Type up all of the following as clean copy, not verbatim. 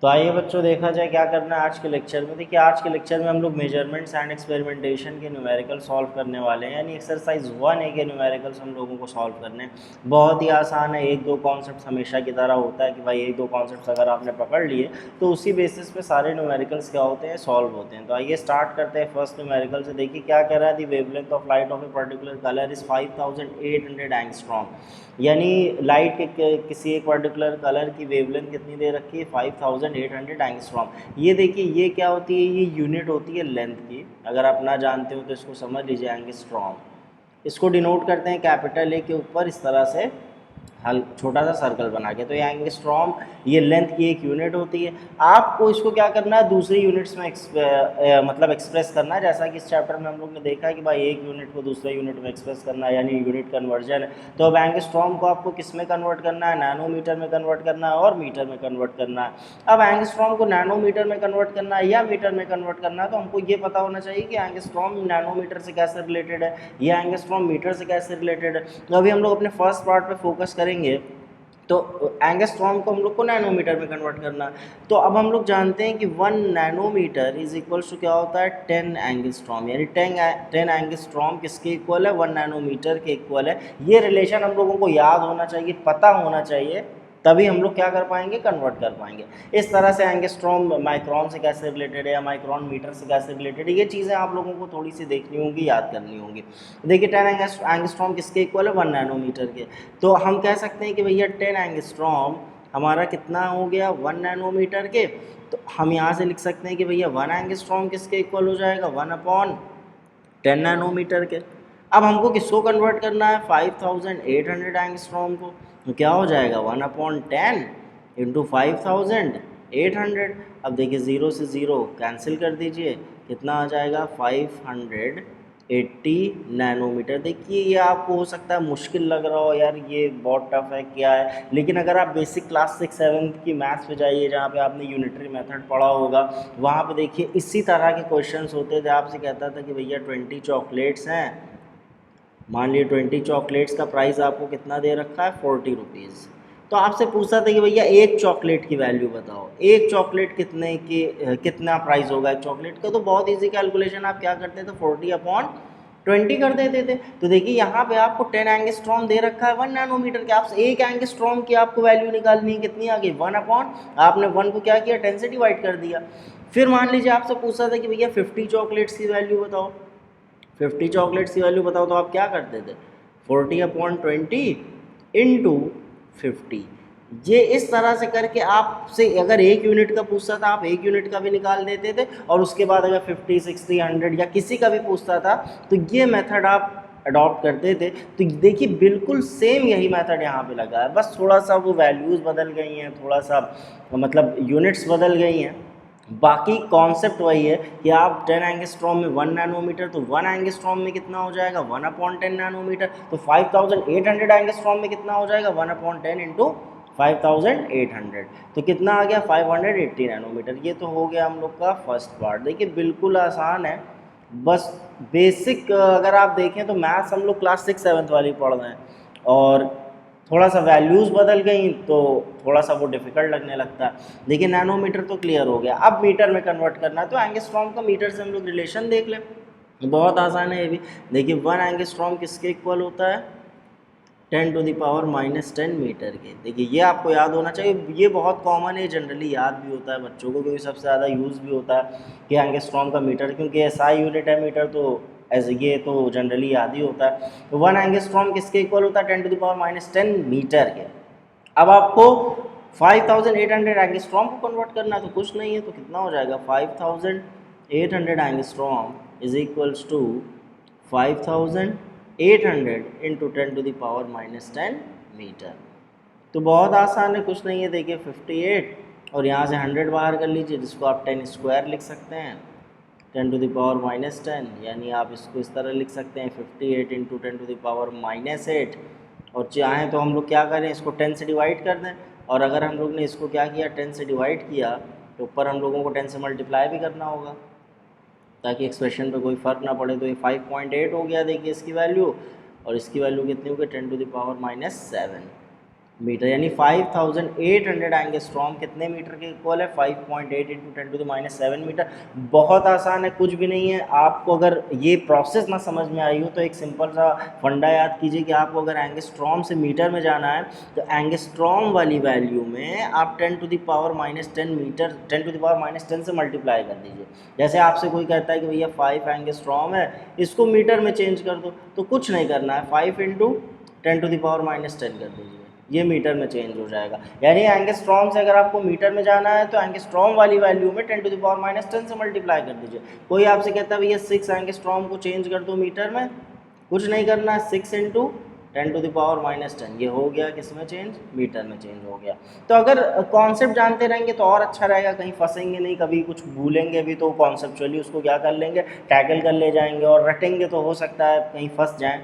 तो आइए बच्चों देखा जाए क्या करना है आज के लेक्चर में। देखिए आज के लेक्चर में हम लोग मेजरमेंट्स एंड एक्सपेरिमेंटेशन के न्यूमेरिकल सॉल्व करने वाले हैं, यानी एक्सरसाइज 1A के न्यूमेरिकल्स हम लोगों को सॉल्व करने हैं। बहुत ही आसान है, एक दो कॉन्सेप्ट हमेशा की तरह होता है कि भाई एक दो कॉन्सेप्ट अगर आपने पकड़ लिए तो उसी बेसिस पे सारे न्यूमेरिकल्स क्या होते हैं, सॉल्व होते हैं। तो आइए स्टार्ट करते हैं फर्स्ट न्यूमेरिकल से। देखिए क्या कह रहा है, the wavelength of light of a particular colour is 5800 angstrom, यानी लाइट के किसी एक पर्टिकुलर कलर की वेवलेंथ कितनी दे रखी है, 5800 एंगस्ट्रॉम। ये देखिए ये क्या होती है, ये यूनिट होती है लेंथ की। अगर आप ना जानते हो तो इसको समझ लीजिए, एंगस्ट्रॉम। इसको डिनोट करते हैं कैपिटल ए के ऊपर इस तरह से हल छोटा सा सर्कल बना के। तो ये एंगस्ट्रॉम ये लेंथ की एक यूनिट होती है। आपको इसको क्या करना है, दूसरी यूनिट्स में मतलब एक्सप्रेस करना है, जैसा कि इस चैप्टर में हम लोग ने देखा है कि भाई एक यूनिट को दूसरे यूनिट में एक्सप्रेस करना है, यानी यूनिट कन्वर्जन है। तो अब एंगस्ट्रॉम को आपको किस में कन्वर्ट करना है, नैनोमीटर में कन्वर्ट करना है और मीटर में कन्वर्ट करना है। अब एंगस्ट्रॉम को नैनोमीटर में कन्वर्ट करना है या मीटर में कन्वर्ट करना है, तो हमको ये पता होना चाहिए कि एंगस्ट्रॉम नैनोमीटर से कैसे रिलेटेड है या एंगस्ट्रॉम मीटर से कैसे रिलेटेड है। तो अभी हम लोग अपने फर्स्ट पार्ट पे फोकस करेंगे। तो एंगस्ट्रॉम को हम लोग को नैनोमीटर में कन्वर्ट करना। तो अब हम लोग जानते हैं कि 1 नैनोमीटर इज इक्वल्स टू क्या होता है, 10 एंगस्ट्रॉम, यानी 10 एंगस्ट्रॉम किसके इक्वल है, 1 नैनोमीटर के इक्वल है। ये रिलेशन हम लोगों को याद होना चाहिए, पता होना चाहिए, तभी हम लोग क्या कर पाएंगे, कन्वर्ट कर पाएंगे। इस तरह से एंगस्ट्रॉम माइक्रोन से कैसे रिलेटेड है या माइक्रोन मीटर से कैसे रिलेटेड है, ये चीज़ें आप लोगों को थोड़ी सी देखनी होंगी, याद करनी होंगी। देखिए 10 एंगस्ट्रॉम किसके इक्वल है, 1 नैनोमीटर के। तो हम कह सकते हैं कि भैया 10 एंगस्ट्रॉम हमारा कितना हो गया, 1 नैनोमीटर के। तो हम यहाँ से लिख सकते हैं कि भैया 1 एंगस्ट्रॉम किसके इक्वल हो जाएगा, 1/10 नैनोमीटर के। अब हमको किसको कन्वर्ट करना है, 5800 एंगस्ट्रॉम को। तो क्या हो जाएगा, 1/10 इंटू 5800। अब देखिए 0 से 0 कैंसिल कर दीजिए, कितना आ जाएगा, 580 नैनोमीटर। देखिए ये आपको हो सकता है मुश्किल लग रहा हो, यार ये बहुत टफ है क्या है, लेकिन अगर आप बेसिक क्लास 6-7 की मैथ्स पे जाइए जहाँ पे आपने यूनिटरी मेथड पढ़ा होगा, वहाँ पे देखिए इसी तरह के क्वेश्चंस होते थे। आपसे कहता था कि भैया 20 चॉकलेट्स हैं, मान लीजिए 20 चॉकलेट्स का प्राइस आपको कितना दे रखा है, 40 रुपीज़। तो आपसे पूछता था कि भैया एक चॉकलेट की वैल्यू बताओ, एक चॉकलेट कितने की कितना प्राइस होगा एक चॉकलेट का। तो बहुत इजी कैलकुलेशन आप क्या करते थे, 40/20 कर देते थे। तो देखिए यहाँ पे आपको 10 एंगस्ट्रॉम दे रखा है 1 नैनोमीटर के, आपसे एक एंगस्ट्रॉम की आपको वैल्यू निकालनी है, कितनी आ गई, 1/, आपने 1 को क्या किया, 10 से डिवाइड कर दिया। फिर मान लीजिए आपसे पूछता था कि भैया 50 चॉकलेट्स की वैल्यू बताओ, 50 चॉकलेट्स की वैल्यू बताओ। तो आप क्या करते थे, 40/20 इंटू 50। ये इस तरह से करके आपसे अगर एक यूनिट का पूछता था, आप एक यूनिट का भी निकाल देते थे, और उसके बाद अगर 50, 60, 100 या किसी का भी पूछता था तो ये मेथड आप अडॉप्ट करते थे। तो देखिए बिल्कुल सेम यही मेथड यहाँ पे लगा है, बस थोड़ा सा वो वैल्यूज़ बदल गई हैं, थोड़ा सा मतलब यूनिट्स बदल गई हैं, बाकी कॉन्सेप्ट वही है कि आप 10 एंगस्ट्रॉम में 1 नैनोमीटर, तो 1 एंगस्ट्रॉम में कितना हो जाएगा, 1/10 नैनोमीटर। तो 5800 एंगस्ट्रॉम में कितना हो जाएगा, 1/10 इंटू 5800। तो कितना आ गया, 580 नैनोमीटर। ये तो हो गया हम लोग का फर्स्ट पार्ट। देखिए बिल्कुल आसान है, बस बेसिक अगर आप देखें तो मैथ्स हम लोग क्लास 6-7 वाली पढ़ रहे हैं, और थोड़ा सा वैल्यूज़ बदल गई तो थोड़ा सा वो डिफ़िकल्ट लगने लगता है। देखिए नैनोमीटर तो क्लियर हो गया, अब मीटर में कन्वर्ट करना है। तो एंगस्ट्रॉम का मीटर से हम लोग रिलेशन देख लें, बहुत आसान है ये भी। देखिए 1 एंगस्ट्रॉम किसके इक्वल होता है, 10⁻⁻10 मीटर के। देखिए ये आपको याद होना चाहिए, ये बहुत कॉमन है, जनरली याद भी होता है बच्चों को, क्योंकि सबसे ज़्यादा यूज़ भी होता है कि एंगस्ट्रॉम का मीटर, क्योंकि एसआई यूनिट है मीटर, तो एज ये तो जनरली याद ही होता है। तो 1 एंगस्ट्रॉम किसके इक्वल होता है, 10⁻⁻10 मीटर के। अब आपको 5800 एंगस्ट्रॉम को कन्वर्ट करना है, तो कुछ नहीं है, तो कितना हो जाएगा, 5800 angstrom is equals to 5800 into 10⁻⁻10 metre. तो बहुत आसान है, कुछ नहीं है। देखिए 58 और यहाँ से 100 बाहर कर लीजिए, जिसको आप 10 स्क्वायर लिख सकते हैं, 10⁻⁻10, यानी आप इसको इस तरह लिख सकते हैं 58 इंटू 10⁻⁻8। और चाहें तो हम लोग क्या करें, इसको 10 से डिवाइड कर दें, और अगर हम लोग ने इसको क्या किया, 10 से डिवाइड किया, तो ऊपर हम लोगों को 10 से मल्टीप्लाई भी करना होगा, ताकि एक्सप्रेशन पे कोई फ़र्क ना पड़े। तो ये 5.8 हो गया, देखिए इसकी वैल्यू, और इसकी वैल्यू कितनी होगी, 10⁻⁻7 मीटर, यानी 5800 एंगस्ट्रॉम कितने मीटर के इक्वल है? 5.8 इंटू 10⁻7 मीटर। बहुत आसान है, कुछ भी नहीं है। आपको अगर ये प्रोसेस ना समझ में आई हो तो एक सिंपल सा फंडा याद कीजिए कि आपको अगर एंगस्ट्रॉम से मीटर में जाना है तो एंगस्ट्रॉम वाली वैल्यू में आप 10⁻10 मीटर 10⁻10 से मल्टीप्लाई कर दीजिए। जैसे आपसे कोई कहता है कि भैया 5 एंगस्ट्रॉम है, इसको मीटर में चेंज कर दो, तो कुछ नहीं करना है, 5 इंटू 10⁻10 कर दीजिए, ये मीटर में चेंज हो जाएगा। यानी एंगस्ट्रॉम से अगर आपको मीटर में जाना है तो एंगस्ट्रॉम वाली वैल्यू में 10⁻10 से मल्टीप्लाई कर दीजिए। कोई आपसे कहता है भैया 6 एंगस्ट्रॉम को चेंज कर दो मीटर में, कुछ नहीं करना है, 6 इंटू 10⁻10, ये हो गया किस में चेंज? मीटर में चेंज हो गया। तो अगर कॉन्सेप्ट जानते रहेंगे तो और अच्छा रहेगा, कहीं फंसेंगे नहीं, कभी कुछ भूलेंगे भी तो कॉन्सेप्चुअली उसको क्या कर लेंगे, टैकल कर ले जाएंगे, और रटेंगे तो हो सकता है कहीं फंस जाएँ।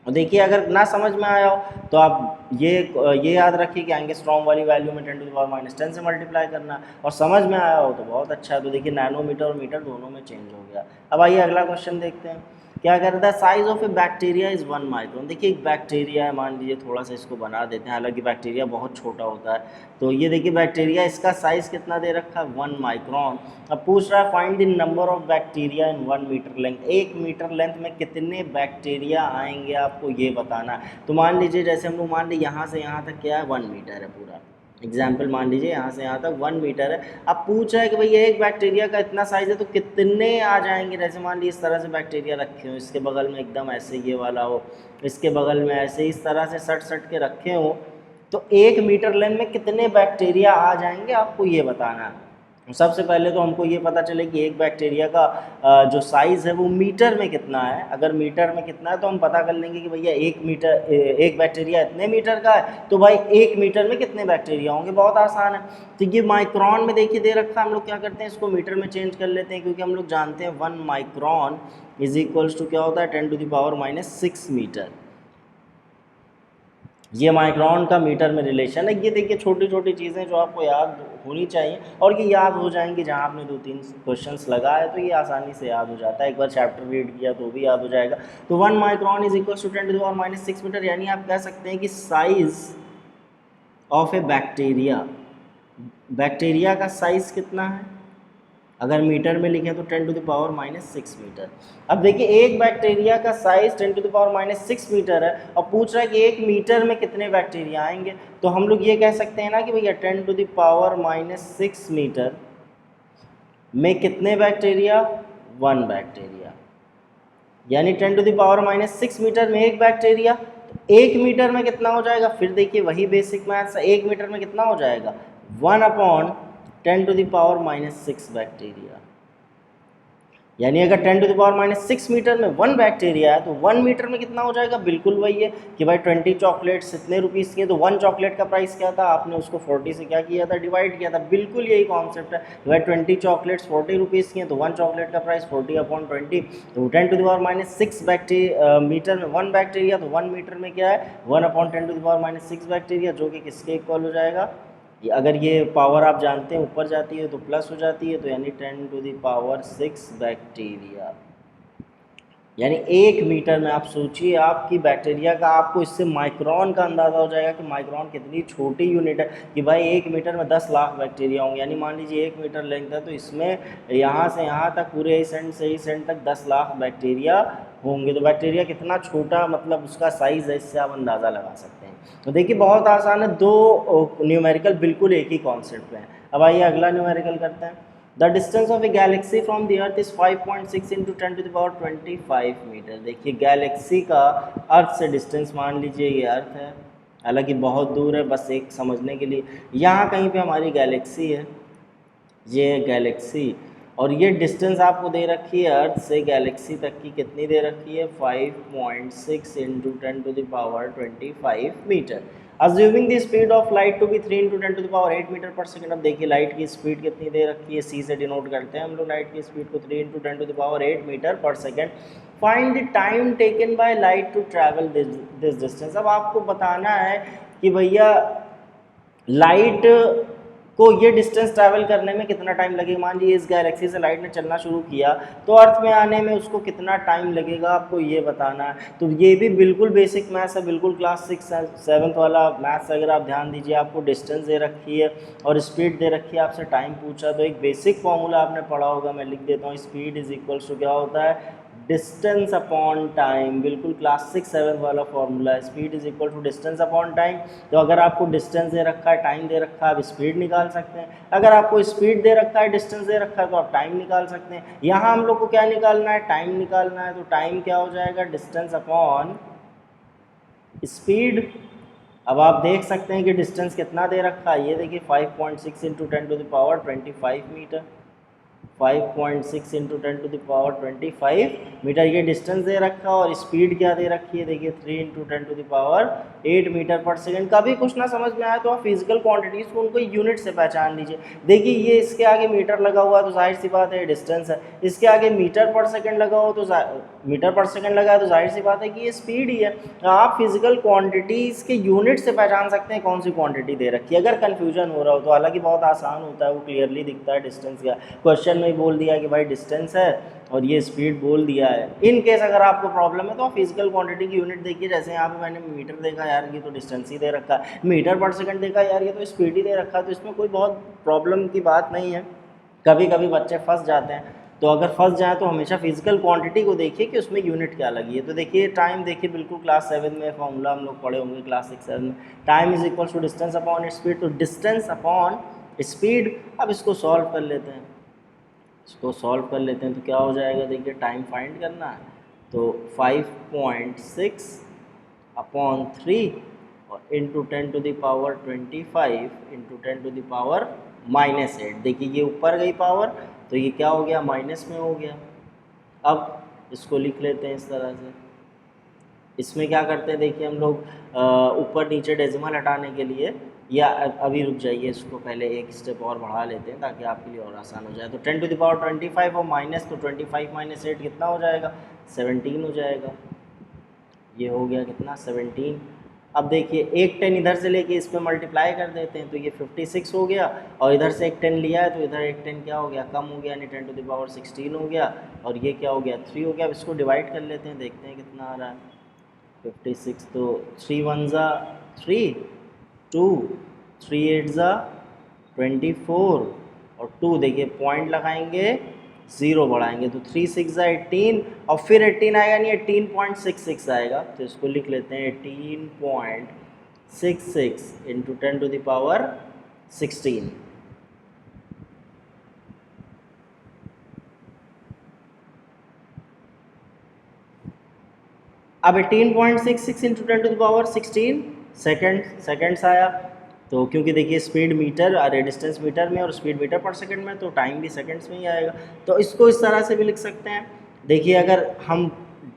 और देखिए अगर ना समझ में आया हो तो आप ये याद रखिए कि एंगस्ट्रॉम वाली वैल्यू में 10⁻10 से मल्टीप्लाई करना, और समझ में आया हो तो बहुत अच्छा है। तो देखिए नैनोमीटर और मीटर दोनों में चेंज हो गया। अब आइए अगला क्वेश्चन देखते हैं, क्या करता है? Size of a bacteria is 1 micron. देखिए एक बैक्टीरिया है, मान लीजिए थोड़ा सा इसको बना देते हैं, हालांकि बैक्टीरिया बहुत छोटा होता है। तो ये देखिए बैक्टीरिया, इसका साइज़ कितना दे रखा है? 1 माइक्रोन। अब पूछ रहा है find the number of bacteria in 1 metre length. 1 metre length में कितने बैक्टीरिया आएंगे आपको ये बताना है। तो मान लीजिए जैसे हम लोग मान लीजिए यहाँ से यहाँ तक क्या है? 1 मीटर है पूरा। एग्जाम्पल मान लीजिए यहाँ से यहाँ तक 1 मीटर है। अब पूछ रहा है कि भाई एक बैक्टीरिया का इतना साइज़ है तो कितने आ जाएंगे। जैसे मान लीजिए इस तरह से बैक्टीरिया रखे हो, इसके बगल में एकदम ऐसे ये वाला हो, इसके बगल में ऐसे इस तरह से सट सट के रखे हो, तो 1 मीटर लेंथ में कितने बैक्टीरिया आ जाएंगे आपको ये बताना है। सबसे पहले तो हमको ये पता चले कि एक बैक्टीरिया का जो साइज़ है वो मीटर में कितना है। अगर मीटर में कितना है तो हम पता कर लेंगे कि भैया एक बैक्टीरिया इतने मीटर का है, तो भाई 1 मीटर में कितने बैक्टीरिया होंगे। बहुत आसान है। तो ये माइक्रोन में देखिए दे रखा है, हम लोग क्या करते हैं इसको मीटर में चेंज कर लेते हैं, क्योंकि हम लोग जानते हैं 1 माइक्रोन इज इक्वल्स टू क्या होता है? 10⁻⁻6 मीटर। ये माइक्रोन का मीटर में रिलेशन है। ये देखिए छोटी छोटी चीज़ें जो आपको याद होनी चाहिए, और ये याद हो जाएंगी जहाँ आपने 2-3 क्वेश्चंस लगाए तो ये आसानी से याद हो जाता है। एक बार चैप्टर रीड किया तो भी याद हो जाएगा। तो 1 micron is equal to 10⁻6 metre, यानी आप कह सकते हैं कि साइज ऑफ ए बैक्टीरिया का साइज़ कितना है। अगर मीटर में लिखें तो 10⁻6 मीटर। अब देखिए एक बैक्टीरिया का साइज 10⁻6 मीटर है, और पूछ रहा है कि 1 मीटर में कितने बैक्टीरिया आएंगे। तो हम लोग ये कह सकते हैं ना कि भैया 10⁻6 मीटर में कितने बैक्टीरिया? 1 बैक्टीरिया। यानी 10⁻6 मीटर में 1 बैक्टीरिया, तो 1 मीटर में कितना हो जाएगा? फिर देखिए वही बेसिक मैथ्स, 1 मीटर में कितना हो जाएगा? 1/10⁻6 बैक्टीरिया। यानी अगर 10⁻6 मीटर में 1 बैक्टीरिया है तो 1 मीटर में कितना हो जाएगा? बिल्कुल वही है कि भाई 20 चॉकलेट्स इतने रुपीज़ की है, तो 1 चॉकलेट का प्राइस क्या था? आपने उसको 40 से क्या किया था? डिवाइड किया था। बिल्कुल यही कॉन्सेप्ट है कि भाई 20 चॉकलेट्स 40 रुपीज़ की हैं, तो 1 चॉकलेट का प्राइस 40/20। तो 10⁻6 मीटर में 1 बैक्टीरिया, तो 1 मीटर में क्या है? 1/10⁻6 बैक्टीरिया, जो कि किसके इक्वल हो जाएगा? अगर ये पावर आप जानते हैं ऊपर जाती है तो प्लस हो जाती है, तो यानी 10⁻6 बैक्टीरिया। यानी 1 मीटर में आप सोचिए आपकी बैक्टीरिया का, आपको इससे माइक्रोन का अंदाज़ा हो जाएगा कि माइक्रोन कितनी छोटी यूनिट है, कि भाई 1 मीटर में 10 लाख बैक्टीरिया होंगे। यानी मान लीजिए 1 मीटर लेंथ है तो इसमें यहाँ से यहाँ तक पूरे इस एंड से इस एंड तक 10 लाख बैक्टीरिया होंगे। तो बैक्टीरिया कितना छोटा मतलब उसका साइज़ है, इससे आप अंदाज़ा लगा सकते हैं। तो देखिए बहुत आसान है, 2 न्यूमेरिकल बिल्कुल एक ही कॉन्सेप्ट में है। अब आइए अगला न्यूमेरिकल करते हैं। The distance of a galaxy from the earth is 5.6 into 10⁻25 metre. देखिए गैलेक्सी का अर्थ से डिस्टेंस, मान लीजिए ये अर्थ है, हालांकि बहुत दूर है, बस एक समझने के लिए यहाँ कहीं पे हमारी गैलेक्सी है, ये गैलेक्सी, और ये डिस्टेंस आपको दे रखी है अर्थ से गैलेक्सी तक की, कितनी दे रखी है? 5.6 into 10⁻25 metre. Assuming the speed of light to be 3 into 10⁸ metre per second. अब देखिए लाइट की स्पीड कितनी दे रखी है, सी से डिनोट करते हैं हम लोग लाइट की स्पीड को, 3 into 10⁸ metre per second. Find the time taken by light to travel this distance. अब आपको बताना है कि भैया लाइट को ये डिस्टेंस ट्रैवल करने में कितना टाइम लगेगा। मान लीजिए इस गैलेक्सी से लाइट ने चलना शुरू किया तो अर्थ में आने में उसको कितना टाइम लगेगा, आपको ये बताना है। तो ये भी बिल्कुल बेसिक मैथ्स है, बिल्कुल क्लास 6-7 वाला मैथ्स। अगर आप ध्यान दीजिए, आपको डिस्टेंस दे रखी है और स्पीड दे रखी है, आपसे टाइम पूछा, तो एक बेसिक फॉर्मूला आपने पढ़ा होगा, मैं लिख देता हूँ। स्पीड इज इक्वल्स टू क्या होता है, डिस्टेंस अपॉन टाइम। बिल्कुल क्लास 6-7 वाला फॉर्मूला है, speed is equal to distance upon time. तो अगर आपको डिस्टेंस दे रखा है, टाइम दे रखा है, आप स्पीड निकाल सकते हैं। अगर आपको स्पीड दे रखा है, डिस्टेंस दे रखा है, तो आप टाइम निकाल सकते हैं। यहाँ हम लोग को क्या निकालना है, टाइम निकालना है। तो टाइम क्या हो जाएगा, डिस्टेंस अपॉन स्पीड। अब आप देख सकते हैं कि डिस्टेंस कितना दे रखा है, ये देखिए 5.6 इंटू 10⁻25 मीटर। 5.6 इंटू 10⁻25 मीटर ये डिस्टेंस दे रखा, और स्पीड क्या दे रखी है, देखिए 3 इंटू 10⁸ मीटर पर सेकंड। कभी कुछ ना समझ में आए तो आप फिजिकल क्वांटिटीज़ को उनको यूनिट से पहचान लीजिए। देखिए ये इसके आगे मीटर लगा हुआ है तो जाहिर सी बात है डिस्टेंस है, इसके आगे मीटर पर सेकंड लगा हो तो मीटर पर सेकंड लगा है तो जाहिर सी बात है कि ये स्पीड ही है। आप फिजिकल क्वांटिटीज़ के यूनिट से पहचान सकते हैं कौन सी क्वांटिटी दे रखी है। अगर कन्फ्यूजन हो रहा हो तो हालांकि बहुत आसान होता है, वो क्लियरली दिखता है डिस्टेंस का। क्वेश्चन में बोल दिया कि भाई डिस्टेंस है और ये स्पीड बोल दिया है। इन केस अगर आपको प्रॉब्लम है तो आप फिजिकल क्वांटिटी की यूनिट देखिए। जैसे यहाँ पे मैंने मीटर देखा, यार ये तो डिस्टेंस ही दे रखा है। मीटर पर सेकंड देखा, यार ये तो स्पीड ही दे रखा है। तो इसमें कोई बहुत प्रॉब्लम की बात नहीं है। कभी कभी बच्चे फंस जाते हैं, तो अगर फंस जाए तो हमेशा फिजिकल क्वांटिटी को देखिए कि उसमें यूनिट क्या लगी है। तो देखिए टाइम, देखिए बिल्कुल क्लास 7 में फॉर्मूला हम लोग पढ़े होंगे, क्लास 6-7 में। Time is equal to distance upon speed. तो डिस्टेंस अपॉन स्पीड। अब इसको सॉल्व कर लेते हैं, इसको सॉल्व कर लेते हैं तो क्या हो जाएगा, देखिए टाइम फाइंड करना है तो 5.6 अपॉन 3 और इंटू 10⁻25 इंटू 10⁻−8। देखिए ये ऊपर गई पावर तो ये क्या हो गया, माइनस में हो गया। अब इसको लिख लेते हैं इस तरह से। इसमें क्या करते हैं, देखिए हम लोग ऊपर नीचे डेसिमल हटाने के लिए, या अभी रुक जाइए, इसको पहले एक स्टेप और बढ़ा लेते हैं ताकि आपके लिए और आसान हो जाए। तो 10⁻25 और माइनस, तो 25 - 8 कितना हो जाएगा, 17 हो जाएगा। ये हो गया कितना, 17। अब देखिए एक 10 इधर से लेके इस पर मल्टीप्लाई कर देते हैं तो ये 56 हो गया, और इधर से एक 10 लिया है तो इधर एक 10 क्या हो गया, कम हो गया, यानी 10⁻16 हो गया, और ये क्या हो गया, 3 हो गया। अब इसको डिवाइड कर लेते हैं, देखते हैं कितना आ रहा है। 56 तो 3 1 ज़ा 3, 2 3 8 ज़ा 24 और 2 देखिए पॉइंट लगाएंगे, 0 बढ़ाएंगे तो 3 6 ज़ा 18 और फिर 18 आएगा, नहीं 18.66 आएगा। तो इसको लिख लेते हैं 18.66 इंटू 10⁻16। अब 18.66 इंटू 10⁻16 सेकेंड्स आया। तो क्योंकि देखिए स्पीड मीटर, अरे डिस्टेंस मीटर में और स्पीड मीटर पर सेकंड में, तो टाइम भी सेकंड्स में ही आएगा। तो इसको इस तरह से भी लिख सकते हैं। देखिए अगर हम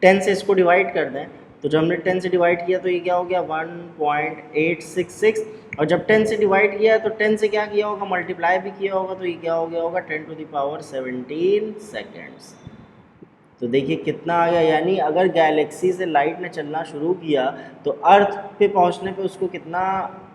10 से इसको डिवाइड कर दें तो जब हमने 10 से डिवाइड किया तो ये क्या हो गया, 1.866, और जब 10 से डिवाइड किया तो 10 से क्या किया होगा, मल्टीप्लाई भी किया होगा, तो ये क्या हो गया होगा, 10⁻17 सेकेंड्स। तो देखिए कितना आ गया, यानी अगर गैलेक्सी से लाइट ने चलना शुरू किया तो अर्थ पे पहुंचने पे उसको कितना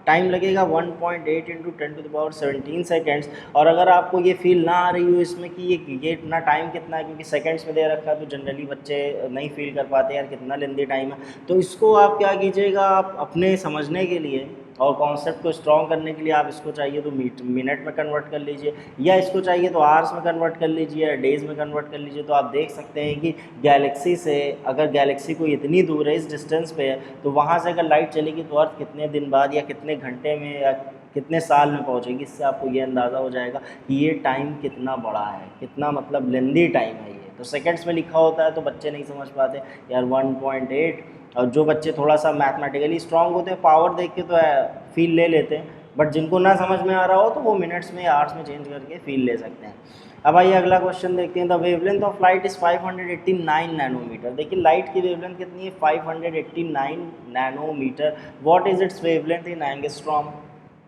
टाइम लगेगा, 1.8 इंटू 10⁻17 सेकेंड्स। और अगर आपको ये फील ना आ रही हो इसमें कि ये इतना टाइम कितना है, क्योंकि सेकेंड्स में दे रखा है तो जनरली बच्चे नहीं फील कर पाते यार कितना लेंदी टाइम है, तो इसको आप क्या कीजिएगा, आप अपने समझने के लिए और कॉन्सेप्ट को स्ट्रॉन्ग करने के लिए आप इसको चाहिए तो मिनट में कन्वर्ट कर लीजिए, या इसको चाहिए तो आवर्स में कन्वर्ट कर लीजिए, या डेज़ में कन्वर्ट कर लीजिए। तो आप देख सकते हैं कि गैलेक्सी से, अगर गैलेक्सी को इतनी दूर है, इस डिस्टेंस पे है, तो वहाँ से अगर लाइट चलेगी तो अर्थ कितने दिन बाद या कितने घंटे में या कितने साल में पहुँचेगी। इससे आपको ये अंदाज़ा हो जाएगा कि ये टाइम कितना बड़ा है, कितना मतलब लेंदी टाइम है ये। तो सेकेंड्स में लिखा होता है तो बच्चे नहीं समझ पाते यार 1.8, और जो बच्चे थोड़ा सा मैथमेटिकली स्ट्रांग होते हैं पावर देख के तो फील ले लेते हैं, बट जिनको ना समझ में आ रहा हो तो वो मिनट्स में या आवर्स में चेंज करके फील ले सकते हैं। अब आइए अगला क्वेश्चन देखते हैं। The wavelength of light is 589 nanometre. देखिए लाइट की वेवलेंथ कितनी है, 589 nanometre. What is its wavelength in angstrom,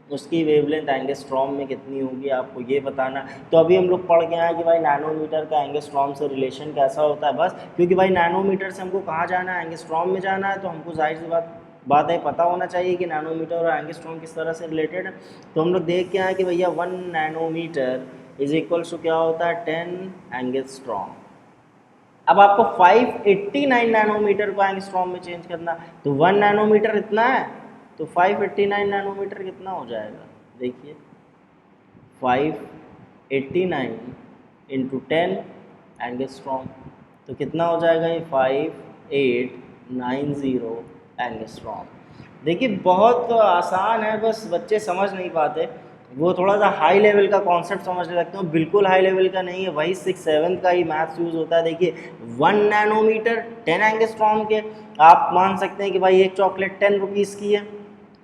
उसकी वेवलेंथ एंगस्ट्रॉम में कितनी होगी आपको ये बताना। तो अभी हम लोग पढ़ गए हैं कि भाई नैनोमीटर का एंगस्ट्रॉम से रिलेशन कैसा होता है, बस क्योंकि भाई नैनोमीटर से हमको कहाँ जाना है, एंगस्ट्रॉम में जाना है, तो हमको जाहिर सी बात बात है, पता होना चाहिए कि नैनोमीटर और एंगस्ट्रॉम किस तरह से रिलेटेड है। तो हम लोग देख के आए कि भैया 1 नैनोमीटर इज इक्वल्स टू क्या होता है 10 एंगस्ट्रॉम। अब आपको 589 नैनोमीटर को एंगस्ट्रॉम में चेंज करना, तो 1 नैनोमीटर इतना है, तो 589 नैनोमीटर कितना हो जाएगा, देखिए 589 इंटू 10 एंगस्ट्रॉम, तो कितना हो जाएगा ये 5890 एंगस्ट्रॉम। देखिए बहुत आसान है, बस बच्चे समझ नहीं पाते, वो थोड़ा सा हाई लेवल का कॉन्सेप्ट समझने लगते हैं, बिल्कुल हाई लेवल का नहीं है, वही 6-7 का ही मैथ्स यूज़ होता है। देखिए 1 नैनोमीटर 10 एंगस्ट्रॉम के, आप मान सकते हैं कि भाई एक चॉकलेट 10 रुपीज़ की है,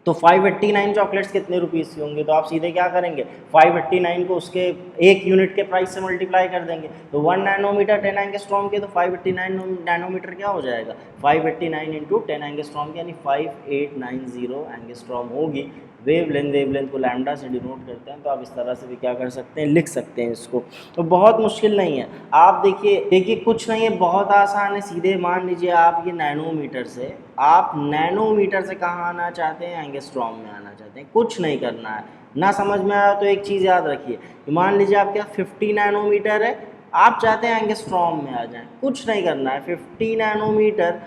तो 589 चॉकलेट्स कितने रुपीज़ की होंगे, तो आप सीधे क्या करेंगे 589 को उसके एक यूनिट के प्राइस से मल्टीप्लाई कर देंगे, तो 1 नैनोमीटर 10 एंगस्ट्रॉम के, तो 589 नैनोमीटर क्या हो जाएगा 589 इंटू 10 एंगस्ट्रॉम की, यानी 5890 एंगस्ट्रॉम होगी। वेवलेंथ को लैम्डा से डिनोट करते हैं, तो आप इस तरह से भी क्या कर सकते हैं, लिख सकते हैं इसको, तो बहुत मुश्किल नहीं है। आप देखिए कुछ नहीं है, बहुत आसान है, सीधे मान लीजिए आप ये नैनोमीटर से, आप नैनोमीटर से कहाँ आना चाहते हैं, एंगस्ट्रॉम में आना चाहते हैं, कुछ नहीं करना है। ना समझ में आया तो एक चीज़ याद रखिए, मान लीजिए आपके 50 नैनोमीटर है, आप चाहते हैं एंगस्ट्रॉम में आ जाएं, कुछ नहीं करना है। 50 नैनोमीटर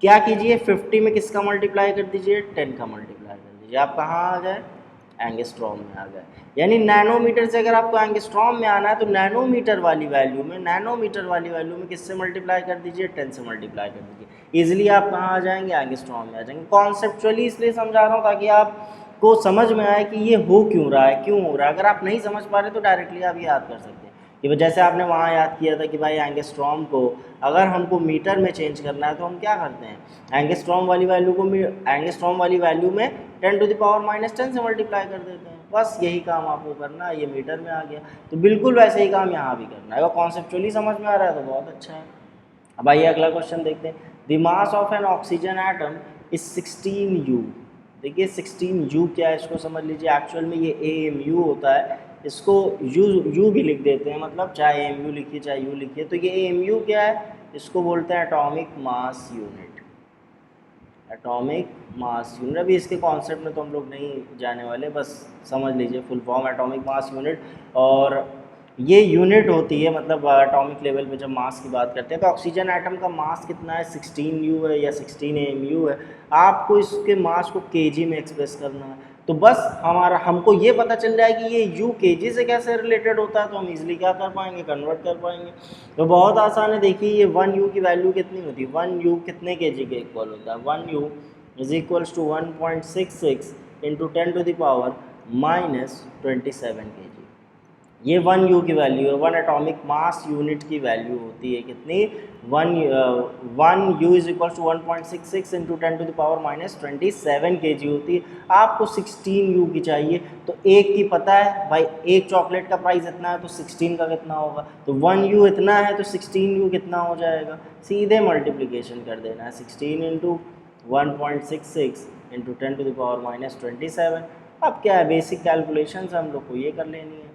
क्या कीजिए, 50 में किसका मल्टीप्लाई कर दीजिए, 10 का मल्टीप्लाई कर दीजिए, आप कहाँ आ गए, एंगस्ट्रॉम में आ गए। यानी नैनोमीटर से अगर आपको एंगस्ट्रॉम में आना है, तो नैनोमीटर वाली वैल्यू में किससे मल्टीप्लाई कर दीजिए, 10 से मल्टीप्लाई कर दीजिए, ईजिली आप कहाँ आ जाएंगे, एंगस्ट्रॉम में आ जाएंगे। कॉन्सेप्चुअली इसलिए समझा रहा हूँ ताकि आपको समझ में आए कि ये हो क्यों रहा है, क्यों हो रहा है। अगर आप नहीं समझ पा रहे तो डायरेक्टली आप याद कर सकते हैं कि जैसे आपने वहाँ याद किया था कि भाई एंगस्ट्रॉम को अगर हमको मीटर में चेंज करना है, तो हम क्या करते हैं, एंगस्ट्रॉम वाली वैल्यू में 10⁻⁻10 से मल्टीप्लाई कर देते हैं, बस यही काम आपको करना है, ये मीटर में आ गया। तो बिल्कुल वैसे ही काम यहाँ भी करना है, अगर कॉन्सेप्चुअली समझ में आ रहा है तो बहुत अच्छा है। अब आइए अगला क्वेश्चन देखते हैं। The mass of N oxygen atom is 16U। देखिए 16U क्या है, इसको समझ लीजिए, एक्चुअल में ये AMU होता है, इसको यू भी लिख देते हैं, मतलब चाहे AMU लिखिए चाहे U लिखिए, तो ये AMU क्या है, इसको बोलते हैं atomic mass unit. Atomic mass unit, अभी इसके कॉन्सेप्ट में तो हम लोग नहीं जाने वाले, बस समझ लीजिए full form atomic mass unit. और ये यूनिट होती है, मतलब एटॉमिक लेवल पे जब मास की बात करते हैं, तो ऑक्सीजन एटम का मास कितना है, 16U है या 16 AMU है। आपको इसके मास को kg में एक्सप्रेस करना है, तो बस हमको ये पता चल जाए कि ये U kg से कैसे रिलेटेड होता है, तो हम इजीली क्या कर पाएंगे, कन्वर्ट कर पाएंगे। तो बहुत आसान है, देखिए ये 1U की वैल्यू कितनी होती है, 1U कितने kg के इक्वल होता है, 1U is equals to 1.66 into 10⁻⁻27 kg। ये 1U की वैल्यू है, 1 एटॉमिक मास यूनिट की वैल्यू होती है कितनी, 1U is equal to 1.66 into 10⁻⁻27 kg होती है। आपको 16U की चाहिए, तो एक की पता है भाई, एक चॉकलेट का प्राइस इतना है, तो 16 का कितना होगा, तो 1U इतना है तो 16U कितना हो जाएगा, सीधे मल्टीप्लिकेशन कर देना है, 16 इंटू 1.66 इंटू 10⁻⁻27। अब क्या है, बेसिक कैलकुलेशन हम लोग को ये कर लेनी है।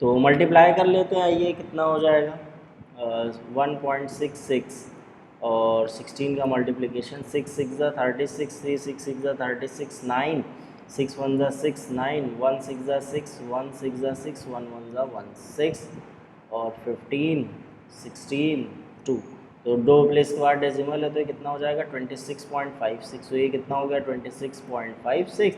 तो मल्टीप्लाई कर लेते हैं, ये कितना हो जाएगा 1.66 और 16 का मल्टीप्लिकेशन, 6 6 ज़ा 36, 3 6 6 ज़ा 36, 9 6 1 ज़ा 6 9, 1 6 ज़ा 6, 1 6 ज़ा 6, 1 1 ज़ा 1 6 और 15 16 2, तो 2 प्लेस के बाद डेसिमल है, तो ये कितना हो जाएगा 26.56। तो ये कितना हो गया 26.56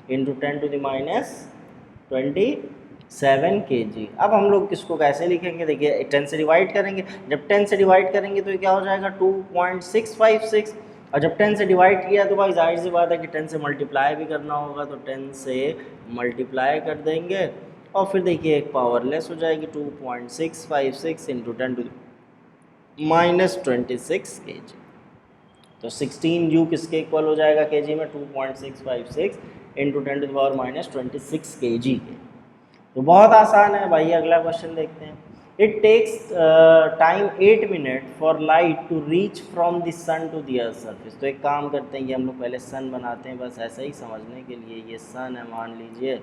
इंटू 10⁻⁻27 kg। अब हम लोग किसको कैसे लिखेंगे, देखिए 10 से डिवाइड करेंगे, जब 10 से डिवाइड करेंगे तो ये क्या हो जाएगा 2.656, और जब 10 से डिवाइड किया तो भाई जाहिर सी बात है कि 10 से मल्टीप्लाई भी करना होगा, तो 10 से मल्टीप्लाई कर देंगे और फिर देखिए एक पावरलेस हो जाएगी, 2.656 इंटू 10⁻⁻26 kg। तो 16U किसके इक्वल हो जाएगा kg में, 2.656 इंटू 10⁻⁻26 kg के। तो बहुत आसान है भाई, अगला क्वेश्चन देखते हैं। It takes time 8 minute for light to reach from the sun to the earth surface. तो एक काम करते हैं, ये हम लोग पहले सन बनाते हैं, बस ऐसा ही समझने के लिए, ये सन है मान लीजिए,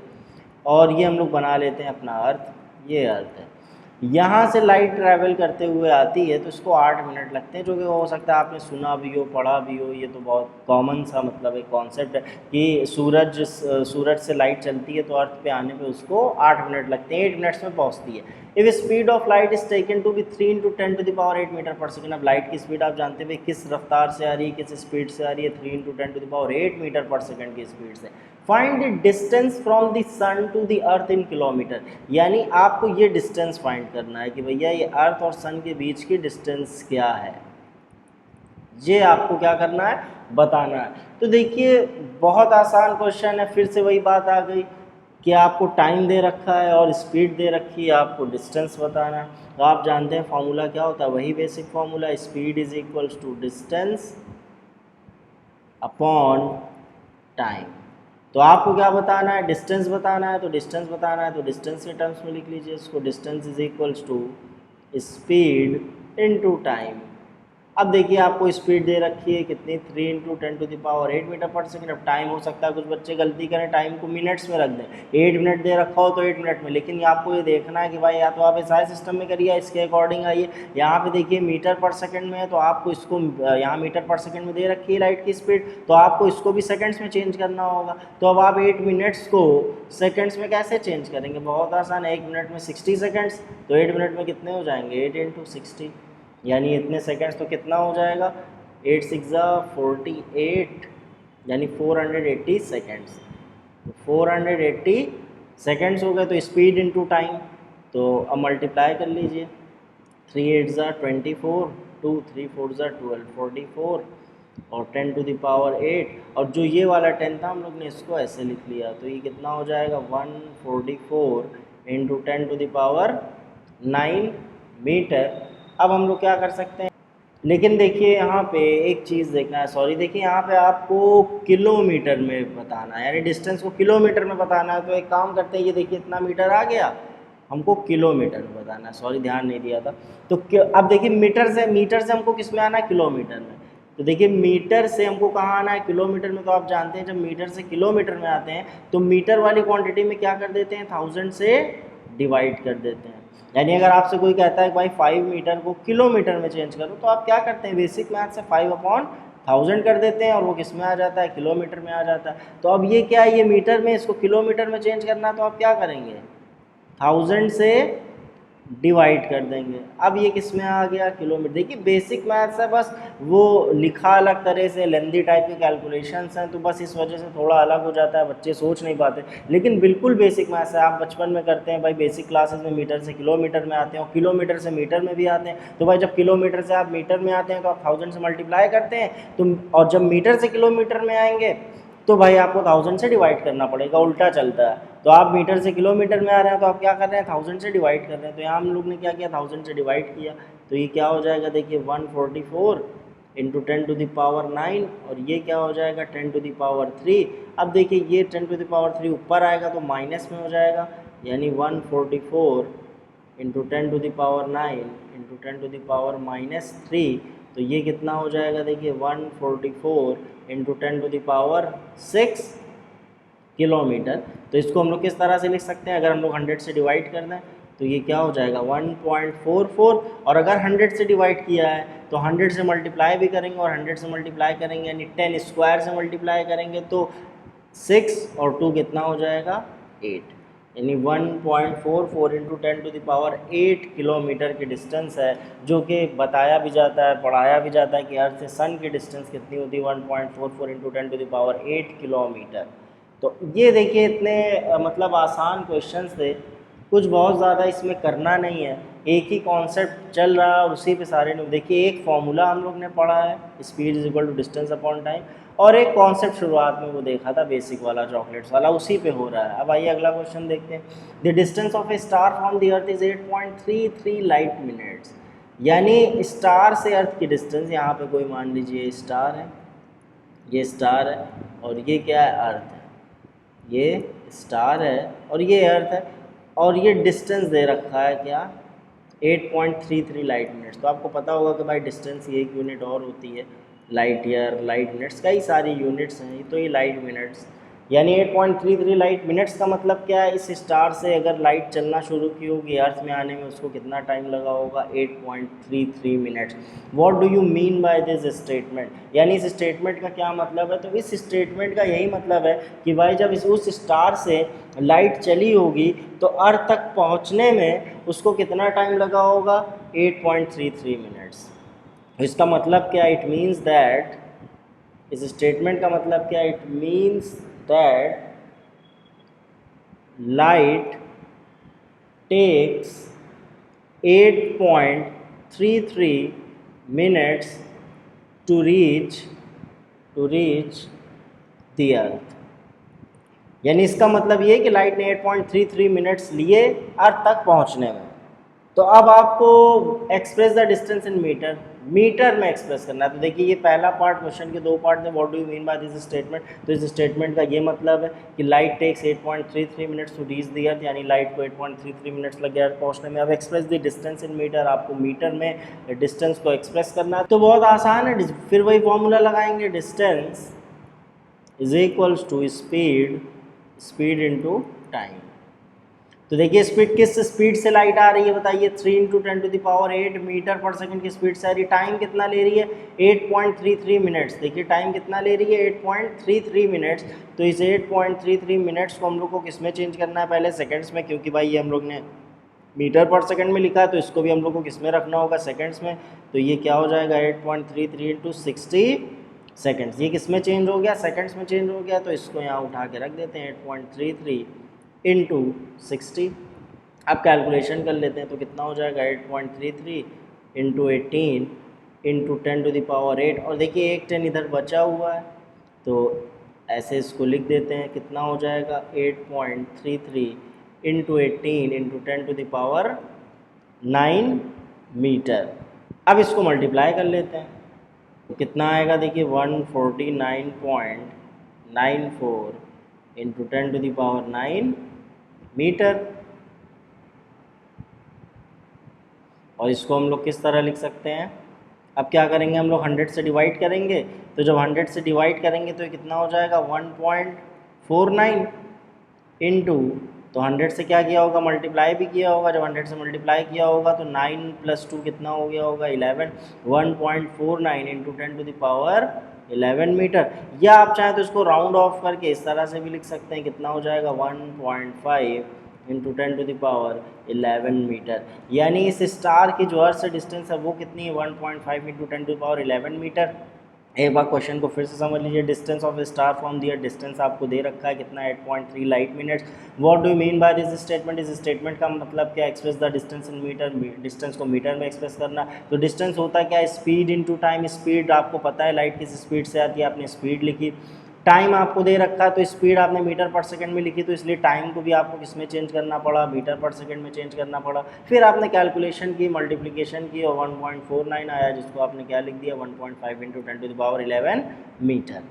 और ये हम लोग बना लेते हैं अपना अर्थ, ये अर्थ है। यहाँ से लाइट ट्रैवल करते हुए आती है तो इसको 8 मिनट लगते हैं, जो कि हो सकता है आपने सुना भी हो, पढ़ा भी हो। ये तो बहुत कॉमन सा मतलब एक कॉन्सेप्ट है कि सूरज से लाइट चलती है तो अर्थ पे आने पे उसको 8 मिनट लगते हैं, 8 मिनट्स में पहुँचती है। If speed of light is taken to be 3 × 10⁸ metre per second. अब लाइट की स्पीड आप जानते हैं किस रफ्तार से आ रही है, किस स्पीड से आ रही है, 3 × 10⁸ मीटर पर सेकेंड की स्पीड से। Find the distance from the sun to the earth in kilometre. यानी आपको ये डिस्टेंस फाइंड करना है कि भैया ये अर्थ और सन के बीच की डिस्टेंस क्या है, ये आपको क्या करना है, बताना है। तो देखिए बहुत आसान क्वेश्चन है, फिर से वही बात आ गई कि आपको टाइम दे रखा है और स्पीड दे रखी है, आपको डिस्टेंस बताना है। तो आप जानते हैं फॉर्मूला क्या होता है, वही basic formula, speed is equals to distance upon time. तो आपको क्या बताना है, डिस्टेंस बताना है। तो डिस्टेंस बताना है तो डिस्टेंस के टर्म्स में लिख लीजिए इसको, distance is equals to speed into time. अब देखिए आपको स्पीड दे रखी है कितनी, 3 × 10⁸ मीटर पर सेकेंड। अब टाइम हो सकता है कुछ बच्चे गलती करें, टाइम को मिनट्स में रख दें, 8 मिनट दे रखा हो तो 8 मिनट में। लेकिन आपको ये देखना है कि भाई या तो आप एसआई सिस्टम में करिए, इसके अकॉर्डिंग आइए। यहाँ पे देखिए मीटर पर सेकंड में है तो आपको इसको यहाँ मीटर पर सेकंड में दे रखी है लाइट की स्पीड, तो आपको इसको भी सेकंड्स में चेंज करना होगा। तो अब आप 8 मिनट्स को सेकंड्स में कैसे चेंज करेंगे, बहुत आसान है। 1 मिनट में 60 सेकंड्स, तो 8 मिनट में कितने हो जाएंगे, 8 × 60, यानी इतने सेकंड्स। तो कितना हो जाएगा, 8 × 6 = 48, यानी 480 सेकंड्स। 480 सेकंड्स हो गए। तो स्पीड इनटू टाइम, तो अब मल्टीप्लाई कर लीजिए, 3 × 8 = 24, 2 3 4 = 12, 44 और 10⁸ 8। और जो ये वाला 10 था हम लोग ने इसको ऐसे लिख लिया, तो ये कितना हो जाएगा, 144 × 10⁹ मीटर। अब हम लोग क्या कर सकते हैं, लेकिन देखिए यहाँ पे एक चीज़ देखना है, सॉरी देखिए यहाँ पे आपको किलोमीटर में बताना है, यानी डिस्टेंस को किलोमीटर में बताना है। तो एक काम करते हैं, ये देखिए इतना मीटर आ गया, हमको किलोमीटर में बताना है, सॉरी ध्यान नहीं दिया था। तो अब देखिए मीटर से हमको किस में आना है, किलोमीटर में। तो देखिए मीटर से हमको कहाँ आना है, किलोमीटर में। तो आप जानते हैं जब मीटर से किलोमीटर में आते हैं तो मीटर वाली क्वांटिटी में क्या कर देते हैं, 1000 से डिवाइड कर देते हैं। यानी अगर आपसे कोई कहता है कि भाई 5 मीटर को किलोमीटर में चेंज करो, तो आप क्या करते हैं, बेसिक मैथ से 5/1000 कर देते हैं और वो किस में आ जाता है, किलोमीटर में आ जाता है। तो अब ये क्या है, ये मीटर में, इसको किलोमीटर में चेंज करना, तो आप क्या करेंगे, 1000 से डिवाइड कर देंगे। अब ये किस में आ गया, किलोमीटर। देखिए बेसिक मैथ्स है, बस वो लिखा अलग तरह से, लेंदी टाइप के कैलकुलेशंस हैं, तो बस इस वजह से थोड़ा अलग हो जाता है, बच्चे सोच नहीं पाते। लेकिन बिल्कुल बेसिक मैथ्स है, आप बचपन में करते हैं भाई, बेसिक क्लासेस में मीटर से किलोमीटर में आते हैं और किलोमीटर से मीटर में भी आते हैं। तो भाई जब किलोमीटर से आप मीटर में आते हैं तो आप 1000 से मल्टीप्लाई करते हैं, तो और जब मीटर से किलोमीटर में आएंगे तो भाई आपको 1000 से डिवाइड करना पड़ेगा, उल्टा चलता है। तो आप मीटर से किलोमीटर में आ रहे हैं तो आप क्या कर रहे हैं, 1000 से डिवाइड कर रहे हैं। तो यहाँ हम लोग ने क्या किया, 1000 से डिवाइड किया। तो ये क्या हो जाएगा, देखिए 144 × 10⁹ और ये क्या हो जाएगा, 10⁻3। अब देखिए ये 10⁻3 ऊपर आएगा तो माइनस में हो जाएगा, यानी 144 × 10⁹ × 10⁻³ तो ये कितना हो जाएगा, देखिए 144 × 10⁶ किलोमीटर। तो इसको हम लोग किस तरह से लिख सकते हैं, अगर हम लोग 100 से डिवाइड कर दें तो ये क्या हो जाएगा, 1.44। और अगर 100 से डिवाइड किया है तो 100 से मल्टीप्लाई भी करेंगे, और 100 से मल्टीप्लाई करेंगे यानी 10 स्क्वायर से मल्टीप्लाई करेंगे तो 6 और 2 कितना हो जाएगा, 8, यानी 1.44 × 10⁸ किलोमीटर की डिस्टेंस है। जो कि बताया भी जाता है, पढ़ाया भी जाता है कि अर्थ से सन की डिस्टेंस कितनी होती है, 1.44 × 10⁸ किलोमीटर। तो ये देखिए इतने मतलब आसान क्वेश्चंस थे, कुछ बहुत ज़्यादा इसमें करना नहीं है, एक ही कॉन्सेप्ट चल रहा है और उसी पे सारे लोग। देखिए एक फॉर्मूला हम लोग ने पढ़ा है, speed is equal to distance upon time, और एक कॉन्सेप्ट शुरुआत में वो देखा था बेसिक वाला, चॉकलेट्स वाला, उसी पे हो रहा है। अब आइए अगला क्वेश्चन देखते हैं। The distance of A star from the earth is 8.33 light minutes. यानी स्टार से अर्थ की डिस्टेंस, यहाँ पे कोई मान लीजिए स्टार है, ये स्टार है और ये क्या है, अर्थ है। ये स्टार है और ये अर्थ है, और ये डिस्टेंस दे रखा है क्या, 8.33 लाइट मिनट्स। तो आपको पता होगा कि भाई डिस्टेंस की एक यूनिट और होती है, लाइट ईयर, लाइट मिनट्स, कई सारी यूनिट्स हैं, तो ये लाइट मिनट्स। यानी 8.33 लाइट मिनट्स का मतलब क्या है, इस स्टार से अगर लाइट चलना शुरू की होगी अर्थ में आने में उसको कितना टाइम लगा होगा, 8.33 minutes. What do you mean by this statement, यानी इस स्टेटमेंट का क्या मतलब है। तो इस स्टेटमेंट का यही मतलब है कि भाई जब उस स्टार से लाइट चली होगी तो अर्थ तक पहुंचने में उसको कितना टाइम लगा होगा, 8.33 मिनट्स। इसका मतलब क्या, इट मीन्स दैट, इस स्टेटमेंट का मतलब क्या, it means that light takes 8.33 minutes to reach the earth। यानी इसका मतलब ये कि लाइट ने 8.33 मिनट्स लिए अर्थ तक पहुंचने में। तो अब आपको express the distance in metre में एक्सप्रेस करना है। तो देखिए ये पहला पार्ट, क्वेश्चन के दो पार्ट थे, what do you mean by this statement. तो इस स्टेटमेंट का ये मतलब है कि light takes 8.33 minutes to reach the earth, यानी लाइट को 8.33 मिनट्स लगे अर्थ पहुंचने में। अब express the distance in metre, आपको मीटर में डिस्टेंस को एक्सप्रेस करना है। तो बहुत आसान है, फिर वही फॉर्मूला लगाएंगे, distance is equals to speed into time. तो देखिए स्पीड, किस स्पीड से लाइट आ रही है बताइए, 3 × 10⁸ मीटर पर सेकंड की स्पीड से आ रही है। टाइम कितना ले रही है, 8.33 मिनट्स। देखिए टाइम कितना ले रही है, 8.33 मिनट्स। तो इस 8.33 मिनट्स को हम लोग को किस में चेंज करना है, पहले सेकंड्स में, क्योंकि भाई ये हम लोग ने मीटर पर सेकंड में लिखा है, तो इसको भी हम लोग को किस में रखना होगा, सेकंड्स में। तो ये क्या हो जाएगा, 8.33 × 60 सेकंड्स। ये किस में चेंज हो गया, सेकंड्स में चेंज हो गया। तो इसको यहाँ उठा के रख देते हैं, 8.33 × 60। अब कैलकुलेशन कर लेते हैं तो कितना हो जाएगा, 8.33 × 18 × 10⁸ और देखिए एक 10 इधर बचा हुआ है तो ऐसे इसको लिख देते हैं, कितना हो जाएगा, 8.33 × 18 × 10⁹ मीटर। अब इसको मल्टीप्लाई कर लेते हैं तो कितना आएगा, देखिए 149.94 × 10⁹ मीटर। और इसको हम लोग किस तरह लिख सकते हैं, अब क्या करेंगे हम लोग 100 से डिवाइड करेंगे। तो जब 100 से डिवाइड करेंगे तो ये कितना हो जाएगा, 1.49 इंटू, तो 100 से क्या किया होगा, मल्टीप्लाई भी किया होगा। जब 100 से मल्टीप्लाई किया होगा तो 9 + 2 कितना हो गया होगा, 11। 1.49 × 10⁻11 मीटर। या आप चाहें तो इसको राउंड ऑफ करके इस तरह से भी लिख सकते हैं, कितना हो जाएगा, 1.5 × 10⁻11 मीटर। यानी इस स्टार की जो अर्थ से डिस्टेंस है वो कितनी है, 1.5 × 10⁻11 मीटर। एक बार क्वेश्चन को फिर से समझ लीजिए, distance of star from there, distance आपको दे रखा है कितना, 8.3 light minutes. What do you mean by this statement, इस स्टेटमेंट का मतलब क्या, express the distance in metre, distance को मीटर में एक्सप्रेस करना। तो डिस्टेंस होता क्या है, स्पीड इनटू टाइम। स्पीड आपको पता है लाइट किस स्पीड से आती है, आपने स्पीड लिखी। टाइम आपको दे रखा है तो स्पीड आपने मीटर पर सेकंड में लिखी, तो इसलिए टाइम को भी आपको किस में चेंज करना पड़ा, मीटर पर सेकंड में चेंज करना पड़ा। फिर आपने कैलकुलेशन की, मल्टीप्लिकेशन की और 1.49 आया, जिसको आपने क्या लिख दिया, 1.5 × 10⁻11 मीटर।